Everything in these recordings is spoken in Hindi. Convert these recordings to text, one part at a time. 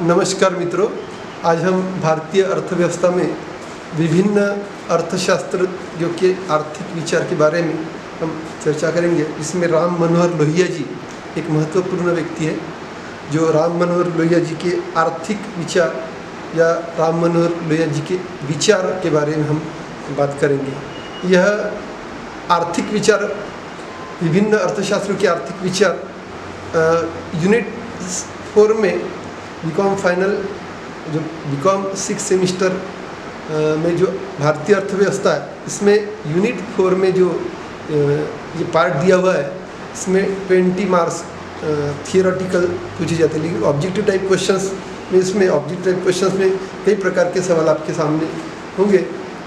नमस्कार मित्रों, आज हम भारतीय अर्थव्यवस्था में विभिन्न अर्थशास्त्रज्ञों के आर्थिक विचार के बारे में हम चर्चा करेंगे। इसमें राम मनोहर लोहिया जी एक महत्वपूर्ण व्यक्ति है, जो राम मनोहर लोहिया जी के आर्थिक विचार या राम मनोहर लोहिया जी के विचार के बारे में हम बात करेंगे। यह आर्थिक विचार, विभिन्न अर्थशास्त्रों के आर्थिक विचार यूनिट 4 में बीकॉम फाइनल, जो बीकॉम 6 सेमिस्टर में जो भारतीय अर्थव्यवस्था है, इसमें यूनिट 4 में जो ये पार्ट दिया हुआ है, इसमें 20 मार्क्स थियोरेटिकल पूछे जाते हैं। लेकिन ऑब्जेक्टिव टाइप क्वेश्चंस में, इसमें ऑब्जेक्टिव टाइप क्वेश्चंस में कई प्रकार के सवाल आपके सामने होंगे।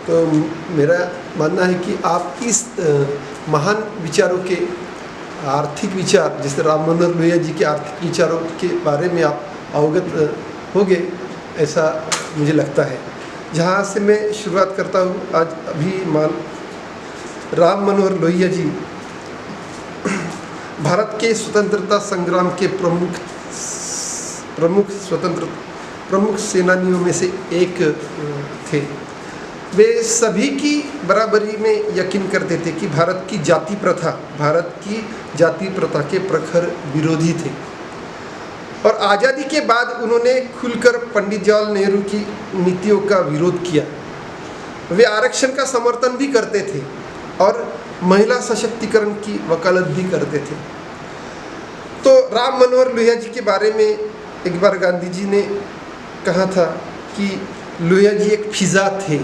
तो मेरा मानना है कि आप इस महान विचारों के आर्थिक विचार, जैसे राम मनोहर लोहिया जी के आर्थिक विचारों के बारे में आप अवगत होंगे, ऐसा मुझे लगता है। जहाँ से मैं शुरुआत करता हूँ, आज राम मनोहर लोहिया जी भारत के स्वतंत्रता संग्राम के प्रमुख सेनानियों में से एक थे। वे सभी की बराबरी में यकीन करते थे कि भारत की जाति प्रथा के प्रखर विरोधी थे, और आज़ादी के बाद उन्होंने खुलकर पंडित जवाहरलाल नेहरू की नीतियों का विरोध किया। वे आरक्षण का समर्थन भी करते थे और महिला सशक्तिकरण की वकालत भी करते थे। तो राम मनोहर लोहिया जी के बारे में एक बार गांधी जी ने कहा था कि लोहिया जी एक फिजा थे।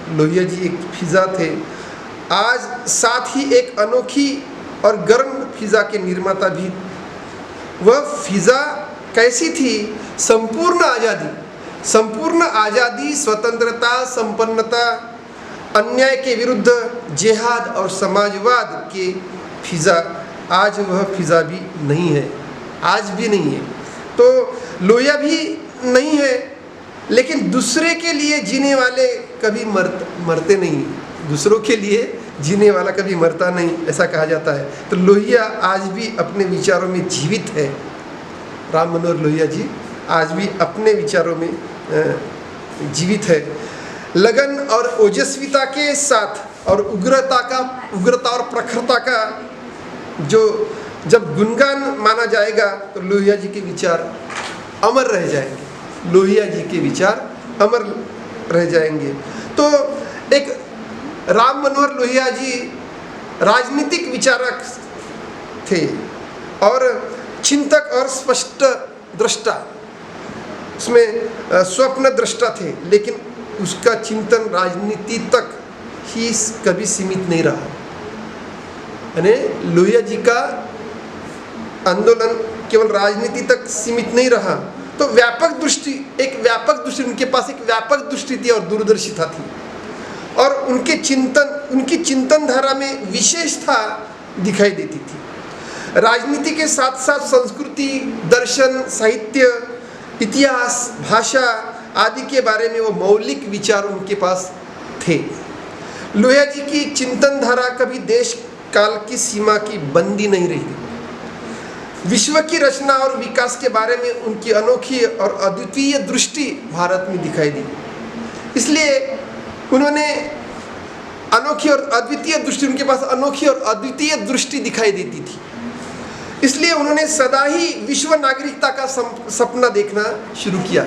लोहिया जी एक फिजा थे। आज साथ ही एक अनोखी और गर्म फिजा के निर्माता भी। वह फिजा कैसी थी? संपूर्ण आज़ादी, स्वतंत्रता, संपन्नता, अन्याय के विरुद्ध जिहाद और समाजवाद के फिजा। आज वह फिजा भी नहीं है, आज भी नहीं है। तो लोहिया भी नहीं है, लेकिन दूसरे के लिए जीने वाले कभी मरते नहीं। दूसरों के लिए जीने वाला कभी मरता नहीं, ऐसा कहा जाता है। तो लोहिया आज भी अपने विचारों में जीवित है। राम मनोहर लोहिया जी आज भी अपने विचारों में जीवित है। लगन और ओजस्विता के साथ और उग्रता और प्रखरता का जो जब गुणगान माना जाएगा, तो लोहिया जी के विचार अमर रह जाएंगे। लोहिया जी के विचार अमर रह जाएंगे। तो एक राम मनोहर लोहिया जी राजनीतिक विचारक थे और चिंतक और स्पष्ट दृष्टा, उसमें स्वप्न दृष्टा थे, लेकिन उसका चिंतन राजनीति तक ही कभी सीमित नहीं रहा। यानी लोहिया जी का आंदोलन केवल राजनीति तक सीमित नहीं रहा। तो व्यापक दृष्टि उनके पास एक व्यापक दृष्टि थी और दूरदर्शिता थी, और उनकी चिंतन धारा में विशेषता दिखाई देती थी। राजनीति के साथ साथ संस्कृति, दर्शन, साहित्य, इतिहास, भाषा आदि के बारे में वो मौलिक विचार उनके पास थे। लोहिया जी की चिंतन धारा कभी देश काल की सीमा की बंदी नहीं रही। विश्व की रचना और विकास के बारे में उनकी अनोखी और अद्वितीय दृष्टि भारत में दिखाई दी। इसलिए उन्होंने अनोखी और अद्वितीय दृष्टि, उनके पास अनोखी और अद्वितीय दृष्टि दिखाई देती थी। इसलिए उन्होंने सदा ही विश्व नागरिकता का सपना देखना शुरू किया।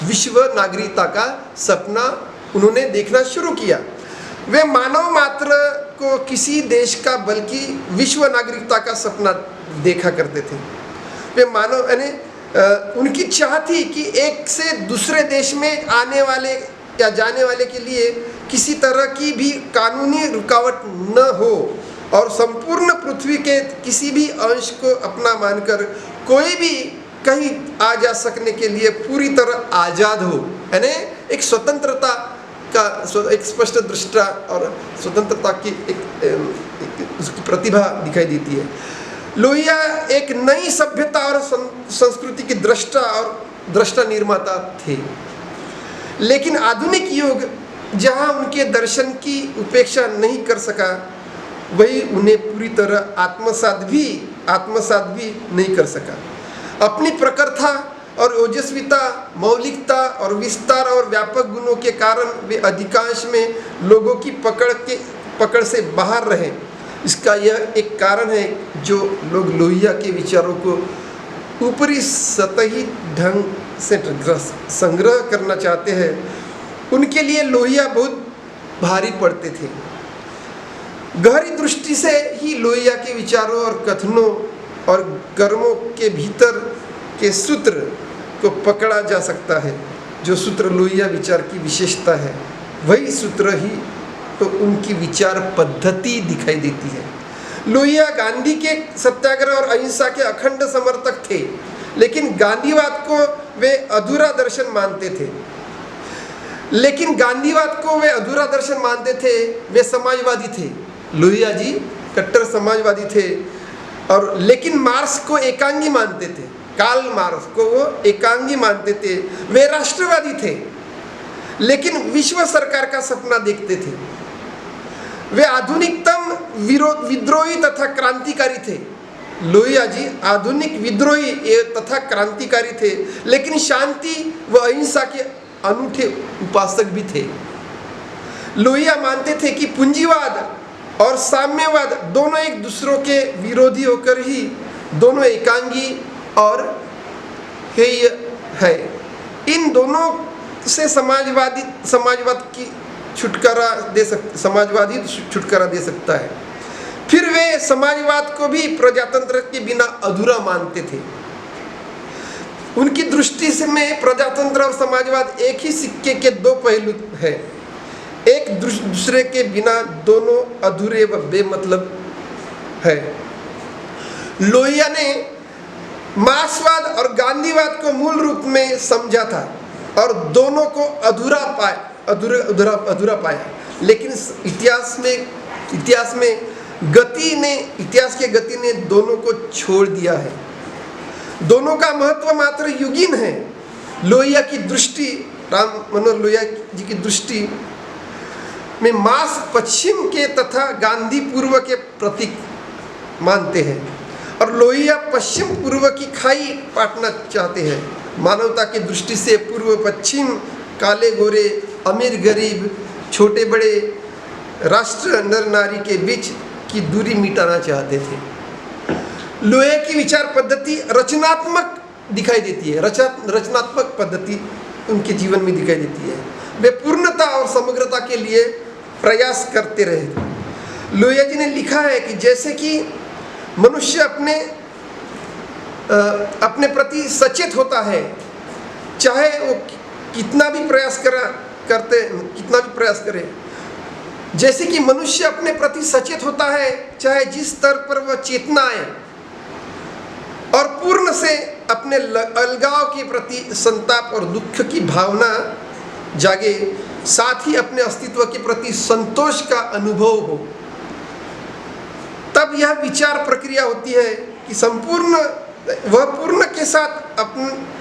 विश्व नागरिकता का सपना उन्होंने देखना शुरू किया। वे मानव मात्र को किसी देश का बल्कि विश्व नागरिकता का सपना देखा करते थे। वे मानव यानी उनकी चाह थी कि एक से दूसरे देश में आने वाले या जाने वाले के लिए किसी तरह की भी कानूनी रुकावट न हो, और संपूर्ण पृथ्वी के किसी भी अंश को अपना मानकर कोई भी कहीं आ जा सकने के लिए पूरी तरह आज़ाद हो। यानी एक स्वतंत्रता का एक स्पष्ट दृष्टा और स्वतंत्रता की एक उसकी प्रतिभा दिखाई देती है। लोहिया एक नई सभ्यता और संस्कृति की दृष्टा निर्माता थे। लेकिन आधुनिक युग जहाँ उनके दर्शन की उपेक्षा नहीं कर सका, वही उन्हें पूरी तरह आत्मसात भी आत्मसात भी नहीं कर सका। अपनी प्रखरता और ओजस्विता, मौलिकता और विस्तार और व्यापक गुणों के कारण वे अधिकांश में लोगों की पकड़ से बाहर रहे। इसका यह एक कारण है जो लोग लोहिया के विचारों को ऊपरी सतही ढंग से संग्रह करना चाहते हैं, उनके लिए लोहिया बहुत भारी पड़ते थे। गहरी दृष्टि से ही लोहिया के विचारों और कथनों और कर्मों के भीतर के सूत्र को पकड़ा जा सकता है। जो सूत्र लोहिया विचार की विशेषता है, वही सूत्र ही तो उनकी विचार पद्धति दिखाई देती है। लोहिया गांधी के सत्याग्रह और अहिंसा के अखंड समर्थक थे, लेकिन गांधीवाद को वे अधूरा दर्शन मानते थे। वे समाजवादी थे। लोहिया जी कट्टर समाजवादी थे और लेकिन मार्क्स को एकांगी मानते थे। कार्ल मार्क्स को वो एकांगी मानते थे। वे राष्ट्रवादी थे, लेकिन विश्व सरकार का सपना देखते थे। वे आधुनिकतम विद्रोही तथा क्रांतिकारी थे। लोहिया जी आधुनिक विद्रोही तथा क्रांतिकारी थे, लेकिन शांति व अहिंसा के अनूठे उपासक भी थे। लोहिया मानते थे कि पूंजीवाद और साम्यवाद दोनों एक दूसरों के विरोधी होकर ही दोनों एकांगी और हेय है। इन दोनों से समाजवादी छुटकारा दे सकता है। फिर वे समाजवाद को भी प्रजातंत्र के बिना अधूरा मानते थे। उनकी दृष्टि से में प्रजातंत्र और समाजवाद एक ही सिक्के के दो पहलू हैं। एक दूसरे के बिना दोनों अधूरे व बेमतलब है। लोहिया ने मार्क्सवाद और गांधीवाद को मूल रूप में समझा था और दोनों को अधूरा पाया, लेकिन इतिहास के गति ने दोनों को छोड़ दिया है। दोनों का महत्व मात्र युगीन है। लोहिया की दृष्टि, राम मनोहर लोहिया जी की दृष्टि में मार्क्स पश्चिम के तथा गांधी पूर्व के प्रतीक मानते हैं और लोहिया पश्चिम पूर्व की खाई पाटना चाहते हैं। मानवता की दृष्टि से पूर्व पश्चिम, काले गोरे, अमीर गरीब, छोटे बड़े, राष्ट्र नर नारी के बीच की दूरी मिटाना चाहते थे। लोहिया की विचार पद्धति रचनात्मक दिखाई देती है। रचनात्मक पद्धति उनके जीवन में दिखाई देती है। वे पूर्णता और समग्रता के लिए प्रयास करते रहे। लोहिया जी ने लिखा है कि जैसे कि मनुष्य अपने प्रति सचेत होता है, चाहे वो कितना भी प्रयास करे। जैसे कि मनुष्य अपने प्रति सचेत होता है, चाहे जिस स्तर पर वह चेतना आए, और पूर्ण से अपने अलगाव के प्रति संताप और दुख की भावना जागे, साथ ही अपने अस्तित्व के प्रति संतोष का अनुभव हो, तब यह विचार प्रक्रिया होती है कि वह पूर्ण के साथ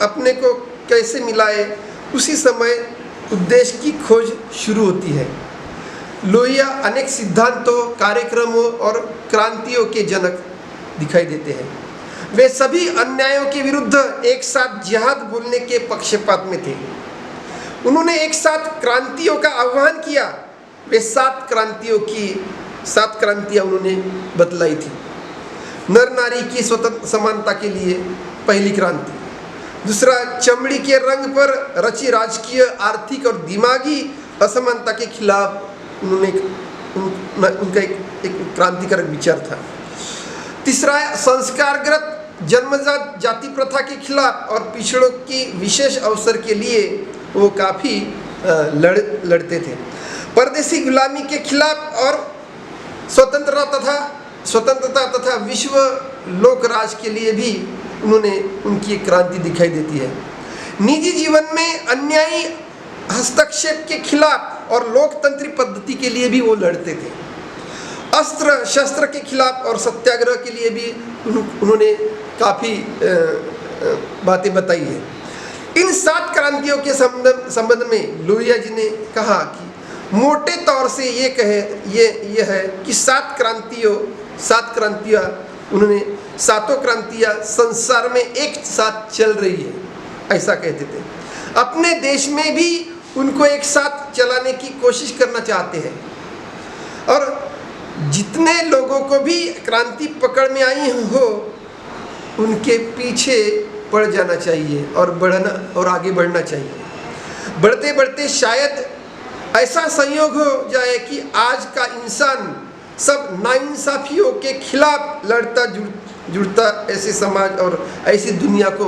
अपने को कैसे मिलाए। उसी समय उद्देश्य की खोज शुरू होती है। लोहिया अनेक सिद्धांतों, कार्यक्रमों और क्रांतियों के जनक दिखाई देते हैं। वे सभी अन्यायों के विरुद्ध एक साथ जिहाद बोलने के पक्षपात में थे। उन्होंने एक साथ क्रांतियों का आह्वान किया। वे 7 क्रांतियां उन्होंने बतलाई थी। नर नारी की स्वतंत्र समानता के लिए पहली क्रांति। दूसरा, चमड़ी के रंग पर रची राजकीय, आर्थिक और दिमागी असमानता के खिलाफ उनका एक क्रांतिकारक विचार था। तीसरा, संस्कारगत जन्मजात जाति प्रथा के खिलाफ और पिछड़ों की विशेष अवसर के लिए वो काफ़ी लड़ते थे। परदेशी गुलामी के खिलाफ और स्वतंत्रता तथा विश्व लोक राज के लिए भी उनकी क्रांति दिखाई देती है। निजी जीवन में अन्यायी हस्तक्षेप के खिलाफ और लोकतंत्री पद्धति के लिए भी वो लड़ते थे। अस्त्र शस्त्र के खिलाफ और सत्याग्रह के लिए भी उन्होंने काफ़ी बातें बताई है। इन 7 क्रांतियों के संबंध में लोहिया जी ने कहा कि मोटे तौर से ये है कि 7 क्रांतियाँ उन्होंने सातों क्रांतियां संसार में एक साथ चल रही है, ऐसा कहते थे। अपने देश में भी उनको एक साथ चलाने की कोशिश करना चाहते हैं, और जितने लोगों को भी क्रांति पकड़ में आई हो उनके पीछे पड़ जाना चाहिए और बढ़ना और आगे बढ़ना चाहिए। बढ़ते बढ़ते शायद ऐसा संयोग हो जाए कि आज का इंसान सब नाइंसाफियों के खिलाफ लड़ता जुड़ता ऐसे समाज और ऐसी दुनिया को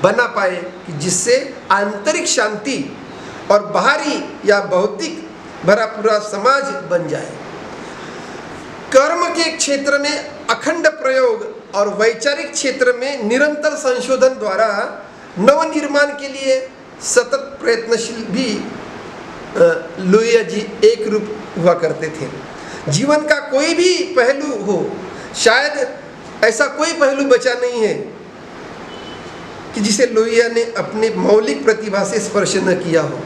बना पाए कि जिससे आंतरिक शांति और बाहरी या भौतिक भरा पूरा समाज बन जाए। कर्म के क्षेत्र में अखंड प्रयोग और वैचारिक क्षेत्र में निरंतर संशोधन द्वारा नवनिर्माण के लिए सतत प्रयत्नशील भी लोहिया जी एक रूप हुआ करते थे। जीवन का कोई भी पहलू हो, शायद ऐसा कोई पहलू बचा नहीं है कि जिसे लोहिया ने अपने मौलिक प्रतिभा से स्पर्श न किया हो।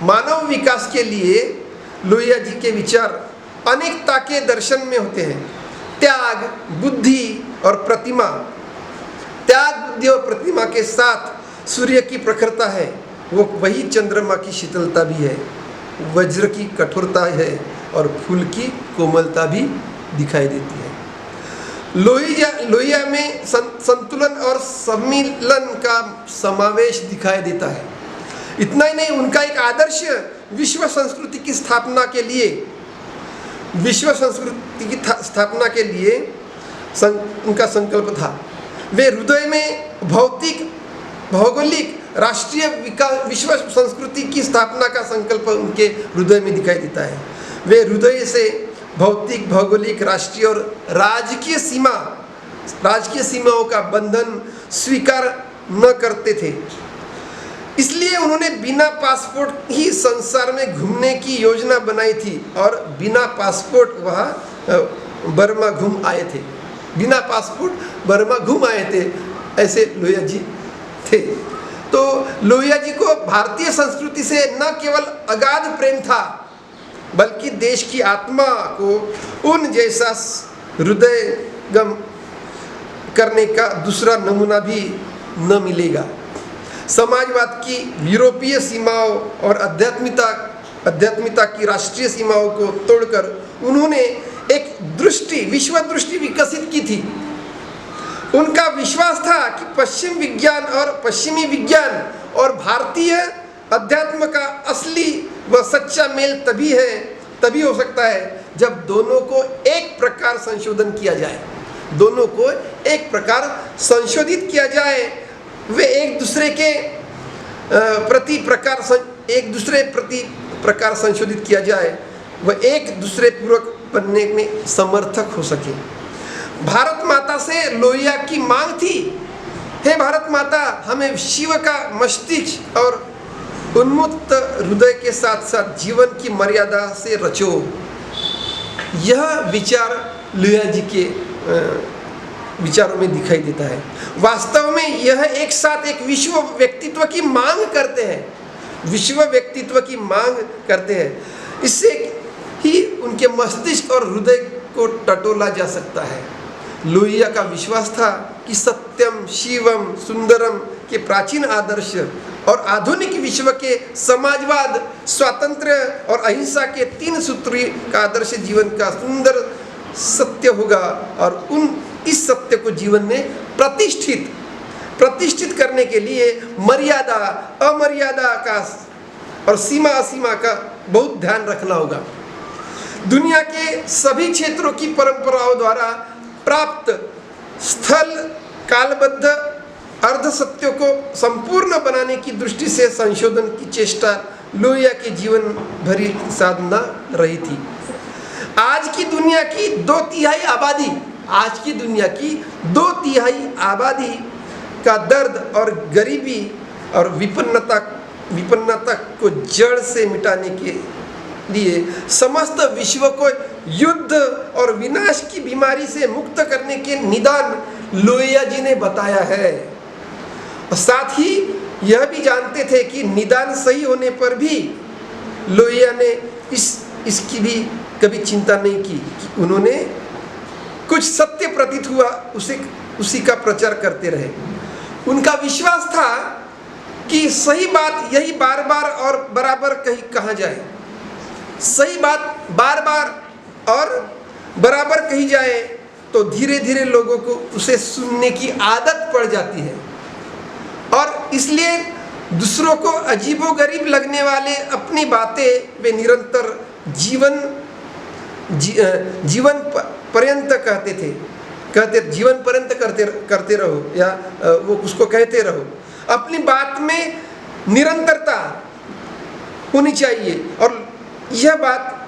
मानव विकास के लिए लोहिया जी के विचार अनेकता के दर्शन में होते हैं। त्याग, बुद्धि और प्रतिमा। त्याग, बुद्धि और प्रतिमा के साथ सूर्य की प्रखरता है, वो वही चंद्रमा की शीतलता भी है, वज्र की कठोरता है और फूल की कोमलता भी दिखाई देती है। लोहिया में संतुलन और सम्मिलन का समावेश दिखाई देता है। इतना ही नहीं, उनका एक आदर्श विश्व संस्कृति की स्थापना के लिए उनका संकल्प था। वे हृदय में भौतिक, भौगोलिक, राष्ट्रीय विकास, विश्व संस्कृति की स्थापना का संकल्प उनके हृदय में दिखाई देता है। वे हृदय से भौतिक, भौगोलिक, राष्ट्रीय और राजकीय सीमाओं का बंधन स्वीकार न करते थे। इसलिए उन्होंने बिना पासपोर्ट ही संसार में घूमने की योजना बनाई थी और बिना पासपोर्ट वहाँ बर्मा घूम आए थे। बिना पासपोर्ट बर्मा घूम आए थे, ऐसे लोहिया जी थे। तो लोहिया जी को भारतीय संस्कृति से न केवल अगाध प्रेम था, बल्कि देश की आत्मा को उन जैसा हृदयगम करने का दूसरा नमूना भी न मिलेगा। समाजवाद की यूरोपीय सीमाओं और अध्यात्मिकता की राष्ट्रीय सीमाओं को तोड़कर उन्होंने एक विश्व दृष्टि विकसित की थी। उनका विश्वास था कि पश्चिमी विज्ञान और भारतीय अध्यात्म का असली व सच्चा मेल तभी हो सकता है जब दोनों को एक प्रकार संशोधन किया जाए। दोनों को एक प्रकार संशोधित किया जाए। वे एक दूसरे प्रकार संशोधित किया जाए, वह एक दूसरे पूरक बनने में समर्थक हो सके। भारत माता से लोहिया की मांग थी, हे भारत माता, हमें शिव का मस्तिष्क और उन्मुक्त हृदय के साथ साथ जीवन की मर्यादा से रचो। यह विचार लोहिया जी के विचारों में दिखाई देता है। वास्तव में यह एक साथ एक विश्व व्यक्तित्व की मांग करते हैं। इससे ही उनके मस्तिष्क और हृदय को टटोला जा सकता है। लोहिया का विश्वास था कि सत्यम, शिवम, सुंदरम के प्राचीन आदर्श और आधुनिक विश्व के समाजवाद, स्वातंत्र्य और अहिंसा के 3 सूत्री का आदर्श जीवन का सुंदर सत्य होगा और इस सत्य को जीवन में प्रतिष्ठित करने के लिए मर्यादा, अमर्यादा का और सीमा असीमा का बहुत ध्यान रखना होगा। दुनिया के सभी क्षेत्रों की परंपराओं द्वारा प्राप्त स्थल कालबद्ध अर्ध सत्यों को संपूर्ण बनाने की दृष्टि से संशोधन की चेष्टा लोहिया के जीवन भरी साधना रही थी। आज की दुनिया की 2/3 आबादी का दर्द और गरीबी और विपन्नता को जड़ से मिटाने के लिए समस्त विश्व को युद्ध और विनाश की बीमारी से मुक्त करने के निदान लोहिया जी ने बताया है। और साथ ही यह भी जानते थे कि निदान सही होने पर भी लोहिया ने इसकी भी कभी चिंता नहीं की कि उन्होंने कुछ सत्य प्रतीत हुआ उसे उसी का प्रचार करते रहे। उनका विश्वास था कि सही बात यही बार बार और बराबर कहा जाए, सही बात बार बार और बराबर कही जाए तो धीरे धीरे लोगों को उसे सुनने की आदत पड़ जाती है, और इसलिए दूसरों को अजीबोगरीब लगने वाले अपनी बातें वे निरंतर जीवन पर्यंत जीवन पर्यंत करते रहो, या वो उसको कहते रहो। अपनी बात में निरंतरता होनी चाहिए, और यह बात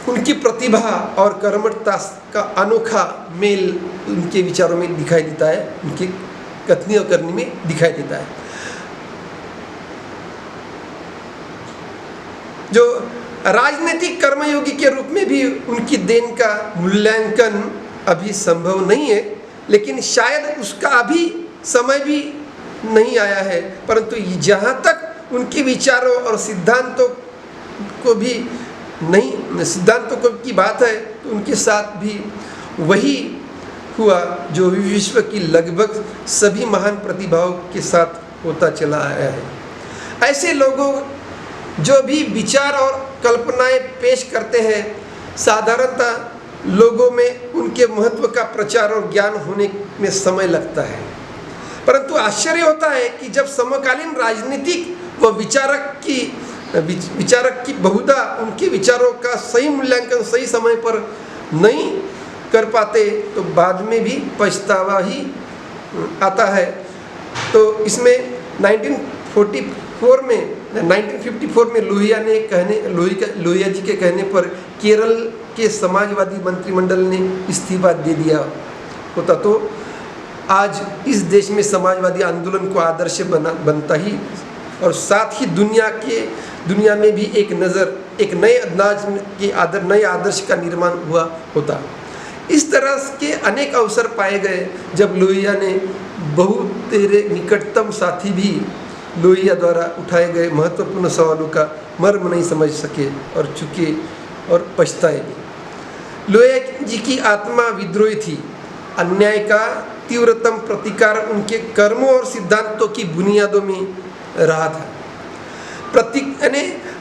उनकी प्रतिभा और कर्मठता का अनोखा मेल उनके विचारों में दिखाई देता है, उनकी कथनी और करनी में दिखाई देता है। जो राजनीतिक कर्मयोगी के रूप में भी उनकी देन का मूल्यांकन अभी संभव नहीं है, लेकिन शायद उसका अभी समय भी नहीं आया है। परंतु जहाँ तक उनके विचारों और सिद्धांतों की बात है, तो उनके साथ भी वही हुआ जो विश्व की लगभग सभी महान प्रतिभाओं के साथ होता चला आया है। ऐसे लोगों जो भी विचार और कल्पनाएं पेश करते हैं, साधारणतः लोगों में उनके महत्व का प्रचार और ज्ञान होने में समय लगता है। परंतु आश्चर्य होता है कि जब समकालीन राजनीतिक व विचारक की बहुधा उनके विचारों का सही मूल्यांकन सही समय पर नहीं कर पाते, तो बाद में भी पछतावा ही आता है। तो इसमें 1954 में लोहिया जी के कहने पर केरल के समाजवादी मंत्रिमंडल ने इस्तीफा दे दिया होता, तो आज इस देश में समाजवादी आंदोलन को आदर्श बनता ही, और साथ ही दुनिया में भी एक नए आदर्श का निर्माण हुआ होता। इस तरह के अनेक अवसर पाए गए जब लोहिया ने बहुत तेरे निकटतम साथी भी लोहिया द्वारा उठाए गए महत्वपूर्ण सवालों का मर्म नहीं समझ सके और चुके और पछताए भी। लोहिया जी की आत्मा विद्रोही थी। अन्याय का तीव्रतम प्रतिकार उनके कर्मों और सिद्धांतों की बुनियादों में रहा था।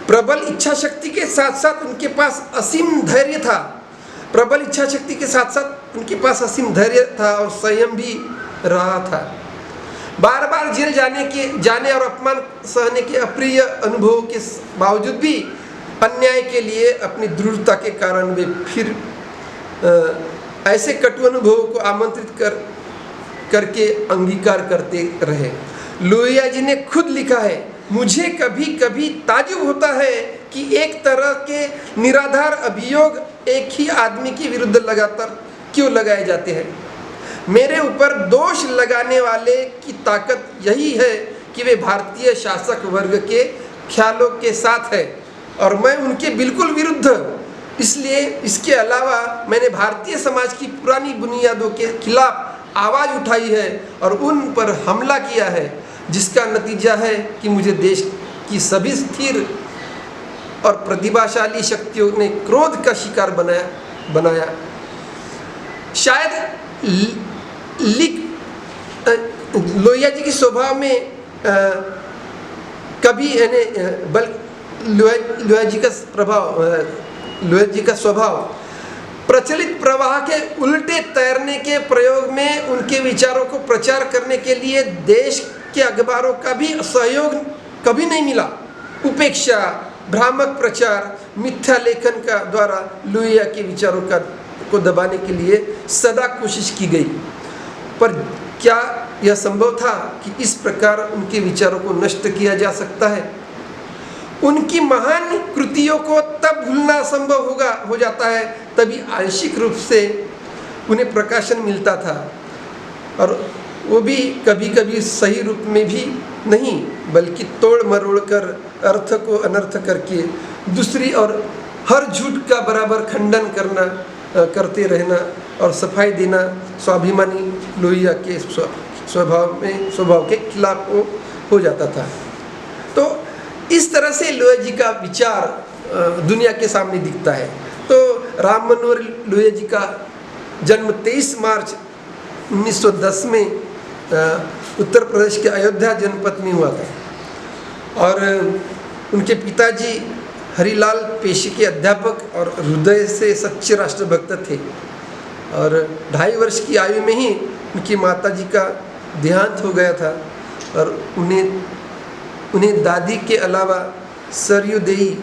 प्रबल इच्छा शक्ति के साथ साथ उनके पास असीम धैर्य था। और संयम भी रहा था। बार बार जेल जाने और अपमान सहने के अप्रिय अनुभवों के बावजूद भी अन्याय के लिए अपनी दृढ़ता के कारण वे फिर ऐसे कटु अनुभवों को आमंत्रित करके अंगीकार करते रहे। लोहिया जी ने खुद लिखा है, मुझे कभी कभी ताज्जुब होता है कि एक तरह के निराधार अभियोग एक ही आदमी के विरुद्ध लगातार क्यों लगाए जाते हैं। मेरे ऊपर दोष लगाने वाले की ताकत यही है कि वे भारतीय शासक वर्ग के ख्यालों के साथ है और मैं उनके बिल्कुल विरुद्ध। इसलिए इसके अलावा मैंने भारतीय समाज की पुरानी बुनियादों के खिलाफ आवाज़ उठाई है और उन पर हमला किया है, जिसका नतीजा है कि मुझे देश की सभी स्थिर और प्रतिभाशाली शक्तियों ने क्रोध का शिकार बनाया। शायद लोहिया जी के स्वभाव में कभी लोहिया जी का स्वभाव प्रचलित प्रवाह के उल्टे तैरने के प्रयोग में उनके विचारों को प्रचार करने के लिए देश के अखबारों का भी सहयोग कभी नहीं मिला। उपेक्षा, भ्रामक प्रचार, मिथ्या लेखन का द्वारा लोहिया के विचारों को दबाने के लिए सदा कोशिश की गई, पर क्या यह संभव था कि इस प्रकार उनके विचारों को नष्ट किया जा सकता है? उनकी महान कृतियों को तब भूलना संभव हो जाता है तभी आंशिक रूप से उन्हें प्रकाशन मिलता था, और वो भी कभी कभी सही रूप में भी नहीं, बल्कि तोड़ मरोड़ कर अर्थ को अनर्थ करके दूसरी और हर झूठ का बराबर खंडन करते रहना और सफाई देना स्वाभिमानी लोहिया के स्वभाव के खिलाफ हो जाता था। तो इस तरह से लोहिया जी का विचार दुनिया के सामने दिखता है। तो राम मनोहर लोहिया जी का जन्म 23 मार्च 1910 में उत्तर प्रदेश के अयोध्या जनपद में हुआ था। और उनके पिताजी हरिलाल पेशे के अध्यापक और हृदय से सच्चे राष्ट्रभक्त थे। और 2.5 वर्ष की आयु में ही उनकी माताजी का देहांत हो गया था। और उन्हें दादी के अलावा सरयू देई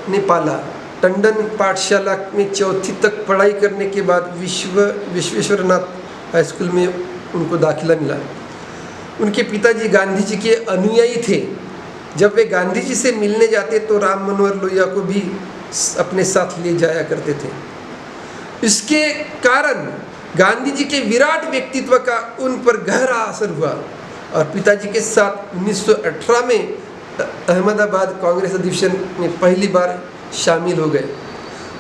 ने पाला। टंडन पाठशाला में 4वीं तक पढ़ाई करने के बाद विश्वेश्वरनाथ हाई स्कूल में उनको दाखिला मिला। उनके पिताजी गांधी जी के अनुयायी थे। जब वे गांधी जी से मिलने जाते तो राम मनोहर लोहिया को भी अपने साथ ले जाया करते थे। इसके कारण गांधी जी के विराट व्यक्तित्व का उन पर गहरा असर हुआ और पिताजी के साथ 1918 में अहमदाबाद कांग्रेस अधिवेशन में पहली बार शामिल हो गए।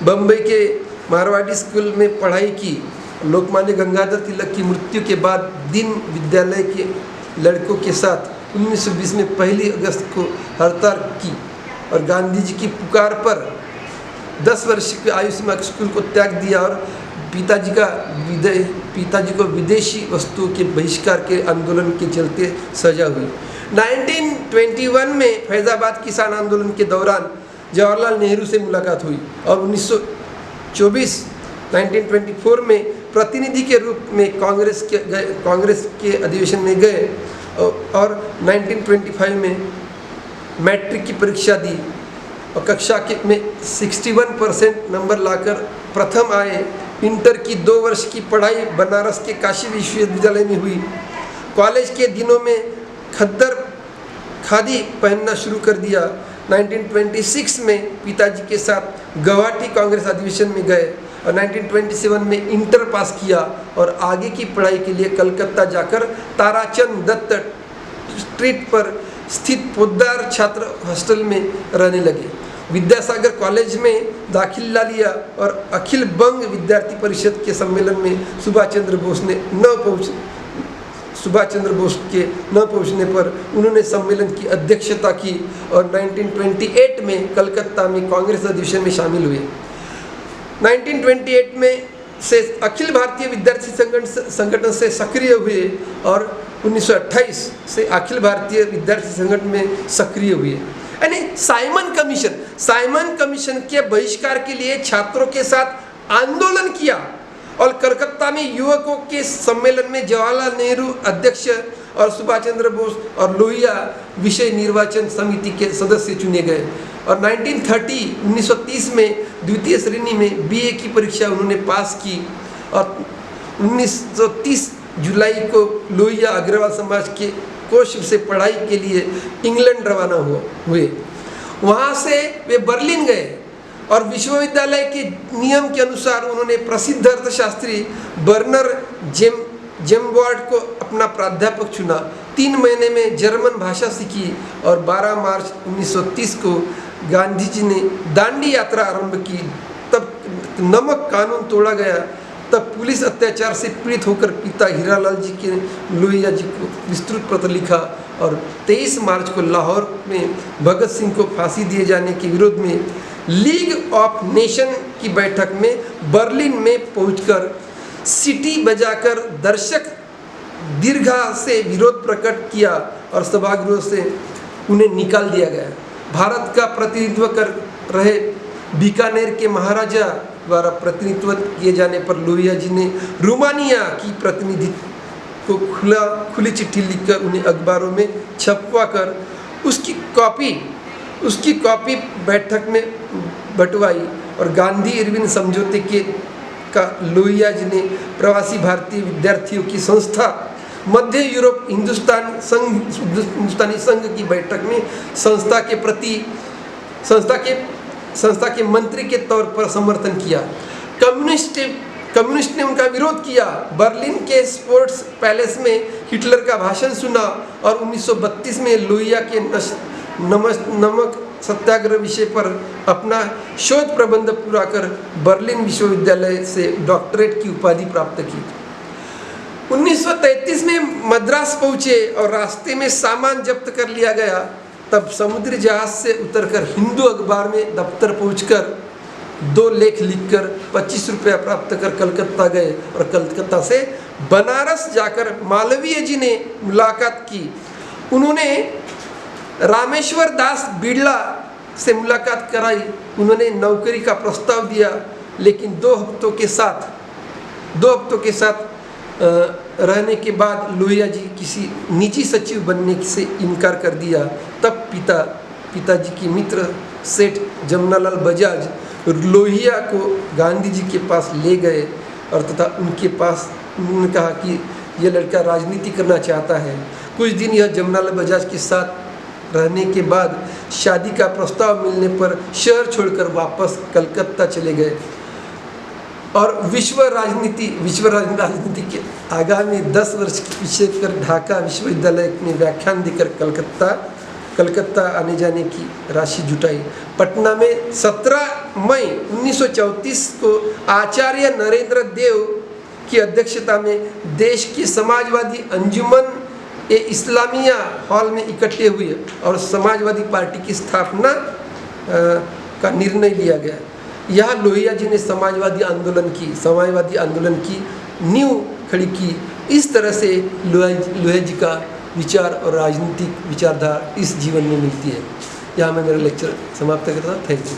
बम्बई के मारवाड़ी स्कूल में पढ़ाई की। लोकमान्य गंगाधर तिलक की मृत्यु के बाद दीन विद्यालय के लड़कों के साथ 1920 में 1 अगस्त को हड़ताल की और गांधी जी की पुकार पर 10 वर्ष की आयु में स्कूल को त्याग दिया और पिताजी को विदेशी वस्तुओं के बहिष्कार के आंदोलन के चलते सजा हुई। 1921 में फैजाबाद किसान आंदोलन के दौरान जवाहरलाल नेहरू से मुलाकात हुई और 1924 में प्रतिनिधि के रूप में कांग्रेस के अधिवेशन में गए और 1925 में मैट्रिक की परीक्षा दी और कक्षा में 61% नंबर लाकर प्रथम आए। इंटर की 2 वर्ष की पढ़ाई बनारस के काशी विश्वविद्यालय में हुई। कॉलेज के दिनों में खद्दर खादी पहनना शुरू कर दिया। 1926 में पिताजी के साथ गुवाहाटी कांग्रेस अधिवेशन में गए और 1927 में इंटर पास किया और आगे की पढ़ाई के लिए कलकत्ता जाकर ताराचंद दत्त स्ट्रीट पर स्थित पोद्दार छात्र हॉस्टल में रहने लगे। विद्यासागर कॉलेज में दाखिला लिया और अखिल बंग विद्यार्थी परिषद के सम्मेलन में सुभाष चंद्र बोस के न पहुंचने पर उन्होंने सम्मेलन की अध्यक्षता की और 1928 में कलकत्ता में कांग्रेस अधिवेशन में शामिल हुए। 1928 में से अखिल भारतीय विद्यार्थी संगठन से सक्रिय हुए और 1928 से अखिल भारतीय विद्यार्थी संगठन में सक्रिय हुए। यानी साइमन कमीशन के बहिष्कार के लिए छात्रों के साथ आंदोलन किया और कलकत्ता में युवकों के सम्मेलन में जवाहरलाल नेहरू अध्यक्ष और सुभाष चंद्र बोस और लोहिया विषय निर्वाचन समिति के सदस्य चुने गए और 1930 में द्वितीय श्रेणी में बीए की परीक्षा उन्होंने पास की और 1930 जुलाई को लोहिया अग्रवाल समाज के कोष से पढ़ाई के लिए इंग्लैंड रवाना हुए। वहाँ से वे बर्लिन गए और विश्वविद्यालय के नियम के अनुसार उन्होंने प्रसिद्ध अर्थशास्त्री बर्नर जेम्बॉर्ड को अपना प्राध्यापक चुना। 3 महीने में जर्मन भाषा सीखी और 12 मार्च 1930 को गांधी जी ने दांडी यात्रा आरंभ की। तब नमक कानून तोड़ा गया। तब पुलिस अत्याचार से पीड़ित होकर पिता हीरालाल जी के लोहिया जी को विस्तृत पत्र लिखा और 23 मार्च को लाहौर में भगत सिंह को फांसी दिए जाने के विरोध में लीग ऑफ नेशन की बैठक में बर्लिन में पहुंचकर सीटी बजाकर दर्शक दीर्घा से विरोध प्रकट किया और सभागृह से उन्हें निकाल दिया गया। भारत का प्रतिनिधित्व कर रहे बीकानेर के महाराजा द्वारा प्रतिनिधित्व किए जाने पर लोहिया जी ने रोमानिया की प्रतिनिधि को खुली चिट्ठी लिखकर उन्हें अखबारों में छपवा कर उसकी कॉपी बैठक में बंटवाई और गांधी इरविन समझौते का लोहिया जी ने प्रवासी भारतीय विद्यार्थियों की संस्था मध्य यूरोप हिंदुस्तानी संघ की बैठक में संस्था के मंत्री के तौर पर समर्थन किया। कम्युनिस्ट ने उनका विरोध किया। बर्लिन के स्पोर्ट्स पैलेस में हिटलर का भाषण सुना और 1932 में लोहिया के नमक सत्याग्रह विषय पर अपना शोध प्रबंध पूरा कर बर्लिन विश्वविद्यालय से डॉक्टरेट की उपाधि प्राप्त की। 1933 में मद्रास पहुंचे और रास्ते में सामान जब्त कर लिया गया। तब समुद्री जहाज से उतरकर हिंदू अखबार में दफ्तर पहुंचकर 2 लेख लिखकर 25 रुपया प्राप्त कर कलकत्ता गए और कलकत्ता से बनारस जाकर मालवीय जी ने मुलाकात की। उन्होंने रामेश्वर दास बिड़ला से मुलाकात कराई। उन्होंने नौकरी का प्रस्ताव दिया, लेकिन 2 हफ्तों के साथ रहने के बाद लोहिया जी किसी निजी सचिव बनने से इनकार कर दिया। तब पिताजी के मित्र सेठ जमनालाल बजाज लोहिया को गांधी जी के पास ले गए और तथा उन्होंने कहा कि यह लड़का राजनीति करना चाहता है। कुछ दिन यह जमनालाल बजाज के साथ रहने के बाद शादी का प्रस्ताव मिलने पर शहर छोड़कर वापस कलकत्ता चले गए और विश्व राजनीति के आगामी 10 वर्ष के विषय पर ढाका विश्वविद्यालय में व्याख्यान देकर कलकत्ता आने जाने की राशि जुटाई। पटना में 17 मई 1934 को आचार्य नरेंद्र देव की अध्यक्षता में देश की समाजवादी अंजुमन ए इस्लामिया हॉल में इकट्ठे हुए और समाजवादी पार्टी की स्थापना का निर्णय लिया गया। यहाँ लोहिया जी ने समाजवादी आंदोलन की नींव खड़ी की। इस तरह से लोहिया जी का विचार और राजनीतिक विचारधारा इस जीवन में मिलती है। यहाँ मैं मेरा लेक्चर समाप्त करता हूँ। Thank you.